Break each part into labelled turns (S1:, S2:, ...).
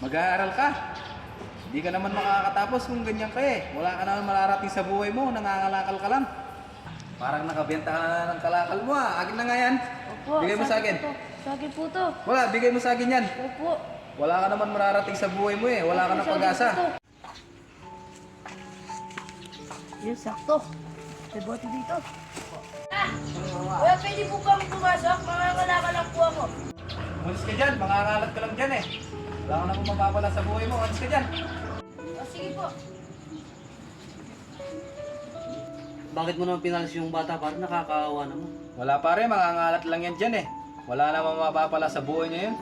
S1: Mag-aaral ka. Hindi ka naman makakatapos kung ganyan ka eh. Wala ka naman mararating sa buhay mo, nangangalakal ka lang. Parang nakabenta ka na ng kalakal mo ah. Akin na nga yan.
S2: Opo,
S1: Bigay mo sa akin.
S2: Sa akin po to.
S1: Wala, bigay mo sa akin yan.
S2: Opo.
S1: Wala ka naman mararating sa buhay mo eh. Wala ka ng pag-asa.
S2: Yun, sakto. May bote dito. Kuya, pwede po kami pumasok? Mangangalakal lang po ako.
S1: Umalis ka dyan, mangangalat ka lang dyan eh. Wala ka naman mababala sa buhay mo. Umalis ka dyan.
S2: Sige po.
S3: Bakit mo naman pinalis yung bata? Parang nakakaawa naman.
S1: Wala pare, mangangalat lang yan dyan eh. Wala naman mababala sa buhay niya yun.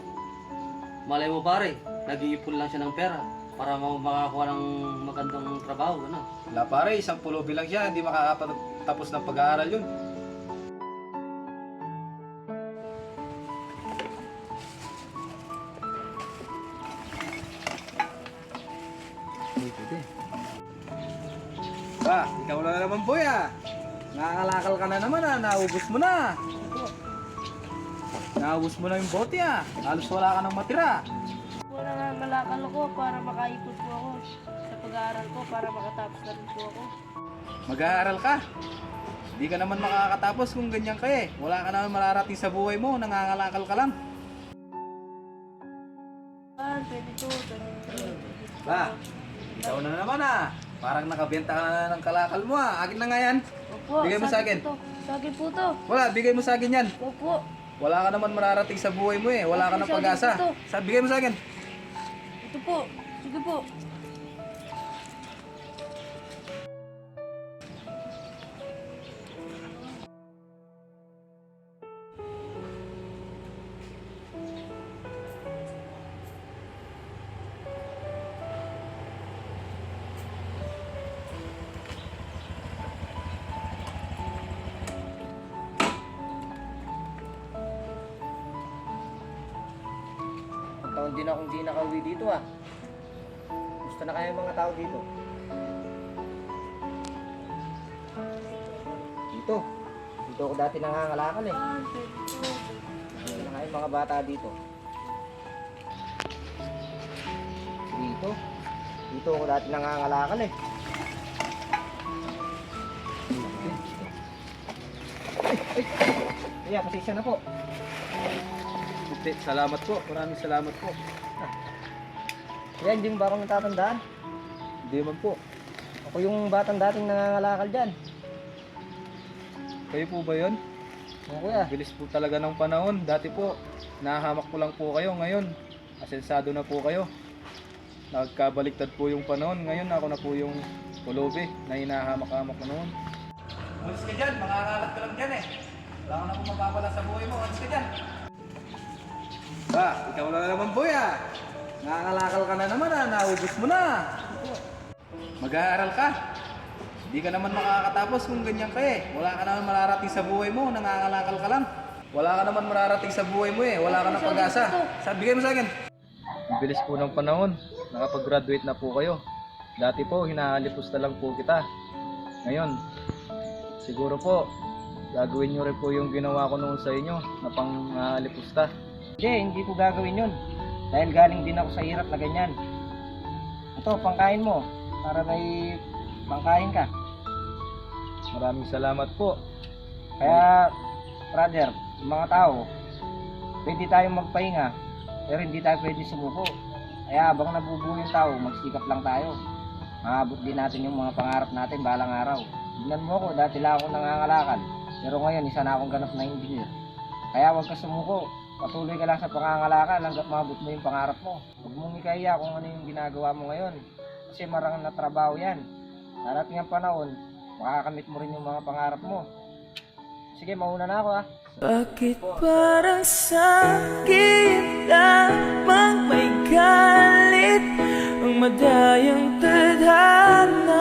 S3: Malay mo pare, nag-iipon lang siya ng pera para makakuha ng magandang trabaho. Ano?
S1: Wala pare, isang pulubi lang siya. Hindi makakapagtapos ng pag-aaral yun. Ba, ikaw na naman boy ah. Nakakalakal ka na naman ah, naubos mo na. Naubos mo na yung bote ah. Halos wala ka nang matira.
S2: Wala nga malakal ako para makaipon po ako sa pag-aaral ko para makatapos na rin po ako.
S1: Mag-aaral ka. Hindi ka naman makakatapos kung ganyan ka eh. Wala ka naman mararating sa buhay mo, nangangalakal ka lang.
S2: Pwede to.
S1: Ba, ikaw na naman ah. Parang nakabenta ka na ng kalakal mo ah. Akin na nga yan.
S2: Opo,
S1: Bigay mo sa akin.
S2: Sa akin po to.
S1: Wala, bigay mo sa akin yan.
S2: Opo.
S1: Wala ka naman mararating sa buhay mo eh. Wala ka ng pag-asa. Bigay mo sa akin.
S2: Ito po. Sige po.
S4: Taon din akong di nakauwi dito ah. Gusto na kaya yung mga tao dito? Dito. Dito ako dati nangangalakal eh. Gusto na kaya yung mga bata dito. Dito. Dito ako dati nangangalakal eh. Ay! Kaya, pasensya na po.
S1: Salamat po. Maraming salamat po.
S4: Kaya, hindi mo ba ako natatandaan?
S1: Hindi man po.
S4: Ako yung batang dating nangangalakal dyan.
S1: Kayo po ba yun?
S4: Oo kuya.
S1: Bilis po talaga ng panahon. Dati po, nahahamak ko lang po kayo. Ngayon, asensado na po kayo. Nagkabaliktad po yung panahon. Ngayon, ako na po yung pulubi na hinahamak-hamak ko noon. Umalis ka dyan. Mangangalat ka lang dyan eh. Wala ka na po mababala sa buhay mo. Umalis ka dyan. Ba, ikaw na naman boy ah. Nangangalakal ka na naman ah. Naubos mo na. Mag-aaral ka. Hindi ka naman makakatapos kung ganyan ka eh. Wala ka naman mararating sa buhay mo. Nangangalakal ka lang. Wala ka naman mararating sa buhay mo eh. Wala ka ng pag-asa. Bigay mo sa akin. Ang bilis po ng panahon. Nakapag-graduate na po kayo. Dati po, hinahalipos na lang po kita. Ngayon, siguro po, gagawin nyo rin po yung ginawa ko noon sa inyo na pang-halipusta.
S4: Hindi ko gagawin yun. Dahil galing din ako sa hirap na ganyan. Ito, pangkain mo. Para may pangkain ka.
S1: Maraming salamat po.
S4: Kaya, brother, yung mga tao, pwede tayong magpahinga, pero hindi tayo pwede sumuko. Kaya habang nabubuhay yung tao, magsikap lang tayo. Maabot din natin yung mga pangarap natin balang araw. Tignan mo ako, dati lang ako nangangalakal. Pero ngayon, isa na akong ganap na engineer. Kaya huwag ka sumuko. Patuloy ka lang sa pangangalakal hanggat maabot mo yung pangarap mo. Huwag mong ikaya kung ano yung ginagawa mo ngayon. Kasi marangal na trabaho yan. Darating ang panahon, makakamit mo rin yung mga pangarap mo. Sige, mauna na ako ah.
S5: Bakit parang sa'kin lamang may galit ang madayang tadhana?